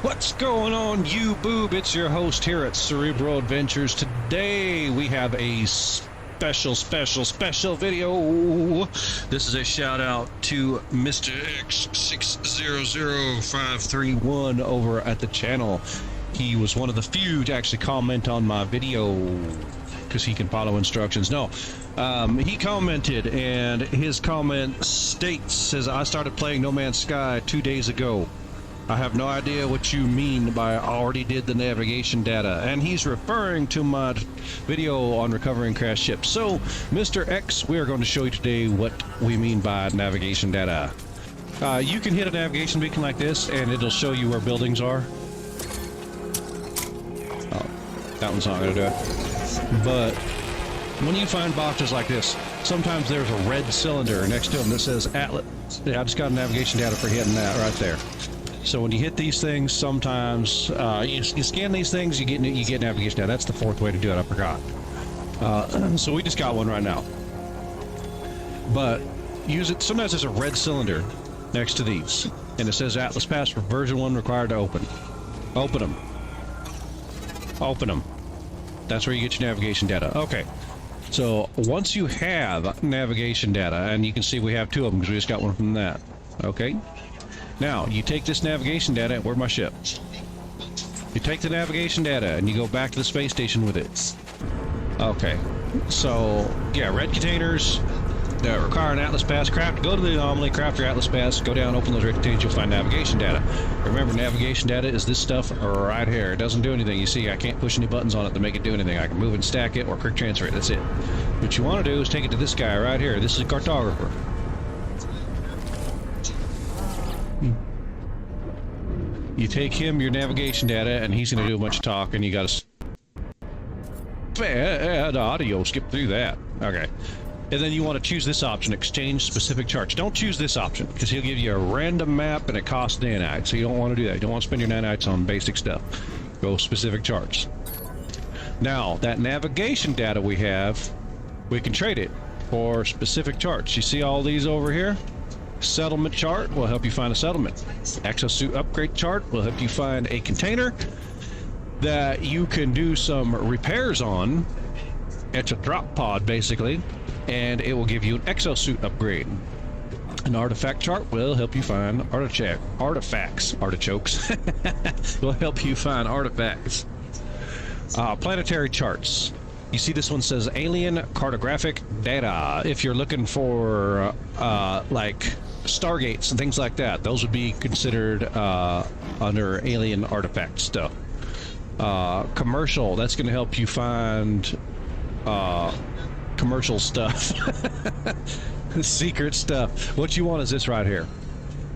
What's going on, you boob? It's your host here at Cerebral Adventures. Today we have a special video. This is a shout out to Mr. X600531 over at the channel. He was one of the few to actually comment on my video because he can follow instructions. No, he commented, and his comment says, I started playing No Man's Sky 2 days ago. I have no idea what you mean by I already did the navigation data. And he's referring to my video on recovering crashed ships. So, Mr. X, we are going to show you today what we mean by navigation data. You can hit a navigation beacon like this, and it'll show you where buildings are. Oh, that one's not going to do it. But when you find boxes like this, sometimes there's a red cylinder next to them that says Atlas. Yeah, I just got navigation data for hitting that right there. So when you hit these things, sometimes you scan these things, you get navigation data. That's the fourth way to do it. I forgot. So we just got one right now. But use it. Sometimes there's a red cylinder next to these, and it says Atlas Pass for version 1 required to open. Open them. Open them. That's where you get your navigation data. Okay. So once you have navigation data, and you can see we have 2 of them because we just got one from that. Okay. Now, you take this navigation data, where's my ship? You take the navigation data and you go back to the space station with it. Okay, so, yeah, red containers that require an Atlas Pass. Go to the anomaly, craft your Atlas Pass, go down, open those red containers, you'll find navigation data. Remember, navigation data is this stuff right here. It doesn't do anything. You see, I can't push any buttons on it to make it do anything. I can move and stack it or quick transfer it. That's it. What you want to do is take it to this guy right here. This is a cartographer. You take him your navigation data, and he's going to do a bunch of talking. You got to the audio, skip through that. Okay. And then you want to choose this option, exchange specific charts. Don't choose this option, because he'll give you a random map and it costs nanites. So you don't want to do that. You don't want to spend your nanites on basic stuff. Go specific charts. Now, that navigation data we have, we can trade it for specific charts. You see all these over here? Settlement chart will help you find a settlement. Exosuit upgrade chart will help you find a container that you can do some repairs on. It's a drop pod, basically, and it will give you an exosuit upgrade. An artifact chart will help you find artifacts. Artichokes will help you find artifacts. Planetary charts. You see this one says alien cartographic data. If you're looking for like stargates and things like that, those would be considered under alien artifact stuff. Commercial, that's going to help you find commercial stuff. Secret stuff. What you want is this right here.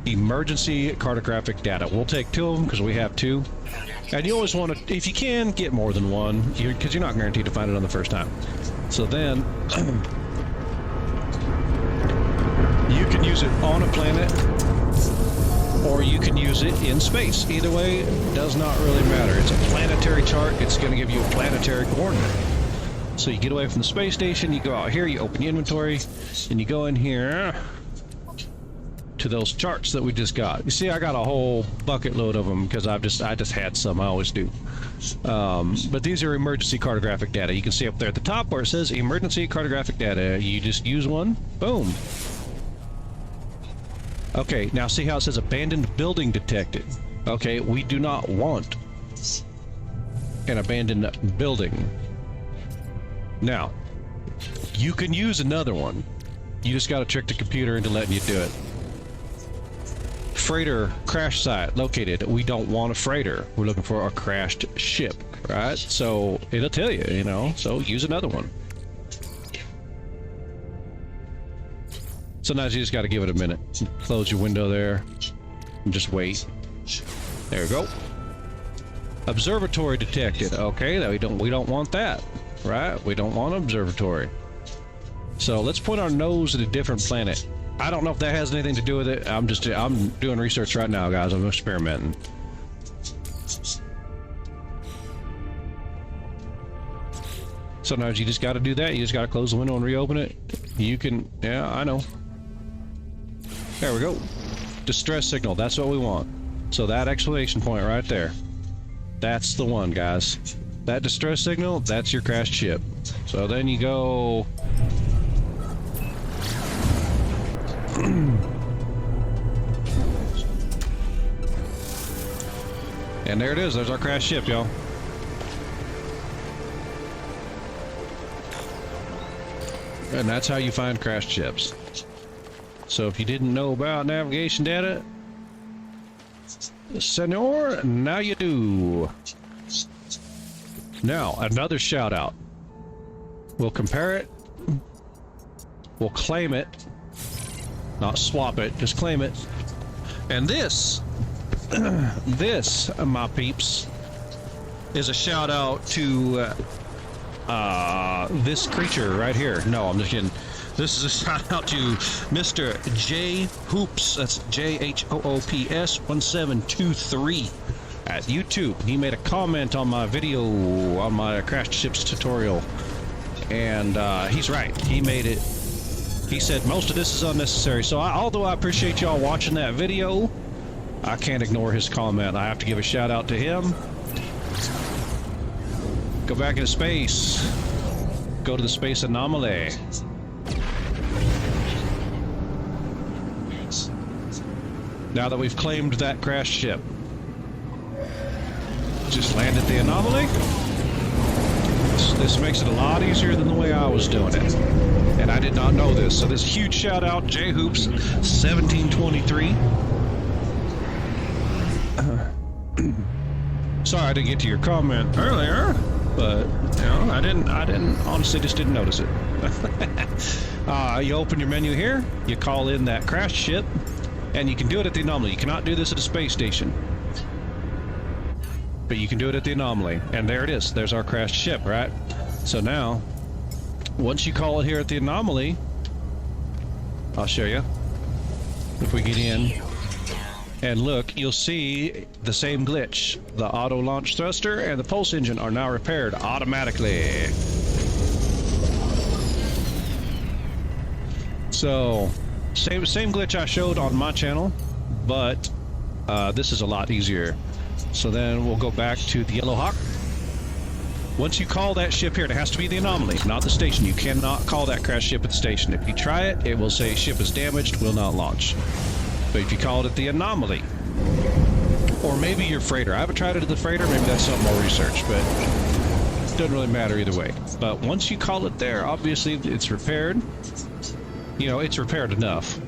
Emergency cartographic data. We'll take 2 of them because we have 2. And you always want to, if you can, get more than one, because you're not guaranteed to find it on the first time. So then, you can use it on a planet, or you can use it in space. Either way, does not really matter. It's a planetary chart. It's going to give you a planetary coordinate. So you get away from the space station, you go out here, you open your inventory, and you go in here to those charts that we just got. You see, I got a whole bucket load of them because I just had some. I always do. But these are emergency cartographic data. You can see up there at the top where it says emergency cartographic data. You just use one, boom. Okay, now see how it says abandoned building detected. Okay, we do not want an abandoned building. Now, you can use another one. You just got to trick the computer into letting you do it. Freighter crash site located. We don't want a freighter. We're looking for a crashed ship, right? So it'll tell you, you know, so use another one. Sometimes you just got to give it a minute. Close your window there and just wait. There we go. Observatory detected. Okay, we don't want that, right? We don't want observatory. So let's put our nose at a different planet. I don't know if that has anything to do with it. I'm doing research right now, guys. I'm experimenting. Sometimes you just got to do that. You just got to close the window and reopen it. You can, yeah, I know. There we go. Distress signal. That's what we want. So that exclamation point right there, that's the one, guys. That distress signal, that's your crashed ship. So then you go... And there it is, there's our crashed ship, y'all. And that's how you find crashed ships. So if you didn't know about navigation data, senor, now you do. Now, another shout out. We'll compare it. We'll claim it. Not swap it, just claim it. And this, my peeps, is a shout out to this creature right here. No, I'm just kidding. This is a shout out to Mr. J Hoops. That's JHOOPS 1723 at YouTube. He made a comment on my video on my crashed ships tutorial, and he's right. He made it. He said most of this is unnecessary. So although I appreciate y'all watching that video, I can't ignore his comment. I have to give a shout out to him. Go back into space. Go to the space anomaly. Now that we've claimed that crashed ship, just land at the anomaly. This makes it a lot easier than the way I was doing it. And I did not know this. So this huge shout out, JHoops 1723. Sorry I didn't get to your comment earlier, but you know, I didn't honestly just didn't notice it. You open your menu here, you call in that crashed ship, and you can do it at the anomaly. You cannot do this at a space station, but you can do it at the anomaly. And there it is. There's our crashed ship, right? So now, once you call it here at the anomaly, I'll show you. If we get in and look, you'll see the same glitch. The auto launch thruster and the pulse engine are now repaired automatically. So, same glitch I showed on my channel, but this is a lot easier. So then we'll go back to the Yellow Hawk. Once you call that ship here, it has to be the anomaly, not the station. You cannot call that crash ship at the station. If you try it, it will say ship is damaged, will not launch. But if you call it at the anomaly, or maybe your freighter. I haven't tried it at the freighter, maybe that's something more research, but it doesn't really matter either way. But once you call it there, obviously it's repaired. You know, it's repaired enough.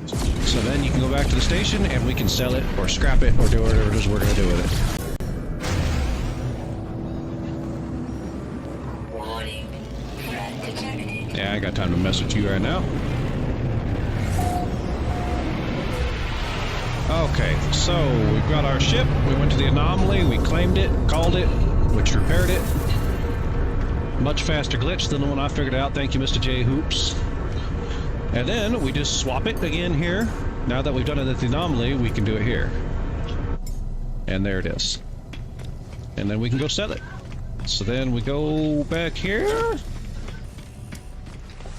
So then you can go back to the station and we can sell it or scrap it or do whatever it is we're going to do with it. Yeah, I ain't got time to mess with you right now. Okay, so we've got our ship. We went to the anomaly, we claimed it, called it, which repaired it. Much faster glitch than the one I figured out. Thank you, Mr. J Hoops. And then we just swap it again here. Now that we've done it at the anomaly, we can do it here. And there it is. And then we can go sell it. So then we go back here.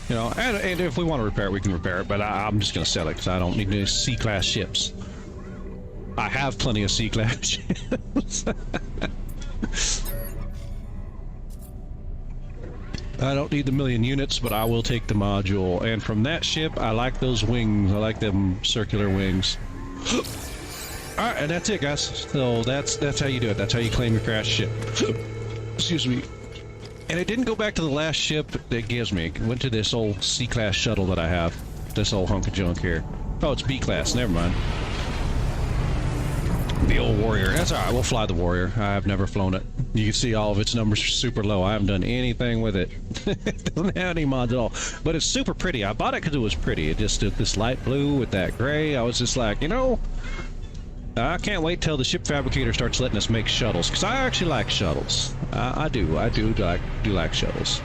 You know, and if we want to repair it, we can repair it, but I'm just going to sell it because I don't need any C-class ships. I have plenty of C-class ships. I don't need the million units, but I will take the module. And from that ship, I like those wings. I like them circular wings. Alright, and that's it, guys. So that's how you do it. That's how you claim your crashed ship. Excuse me. And it didn't go back to the last ship that gives me. It went to this old C-class shuttle that I have. This old hunk of junk here. Oh, it's B-class. Never mind. The old Warrior. That's alright. We'll fly the Warrior. I've never flown it. You can see all of its numbers are super low. I haven't done anything with it. It doesn't have any mods at all. But it's super pretty. I bought it because it was pretty. It just did this light blue with that gray. I was just like, you know, I can't wait till the ship fabricator starts letting us make shuttles, because I actually like shuttles. I do like shuttles.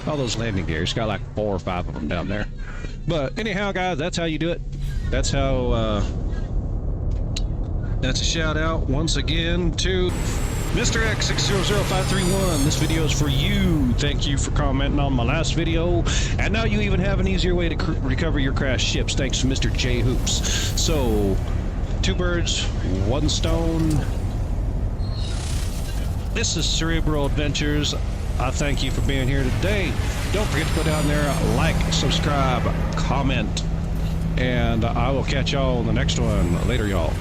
All those landing gears, got like 4 or 5 of them down there. But anyhow, guys, that's how you do it. That's how. That's a shout out once again to Mr. X600531. This video is for you. Thank you for commenting on my last video, and now you even have an easier way to recover your crashed ships thanks to Mr. J Hoops. So two birds, one stone. This is Cerebral Adventures. I thank you for being here today. Don't forget to go down there, like, subscribe, comment, and I will catch y'all in the next one. Later, y'all.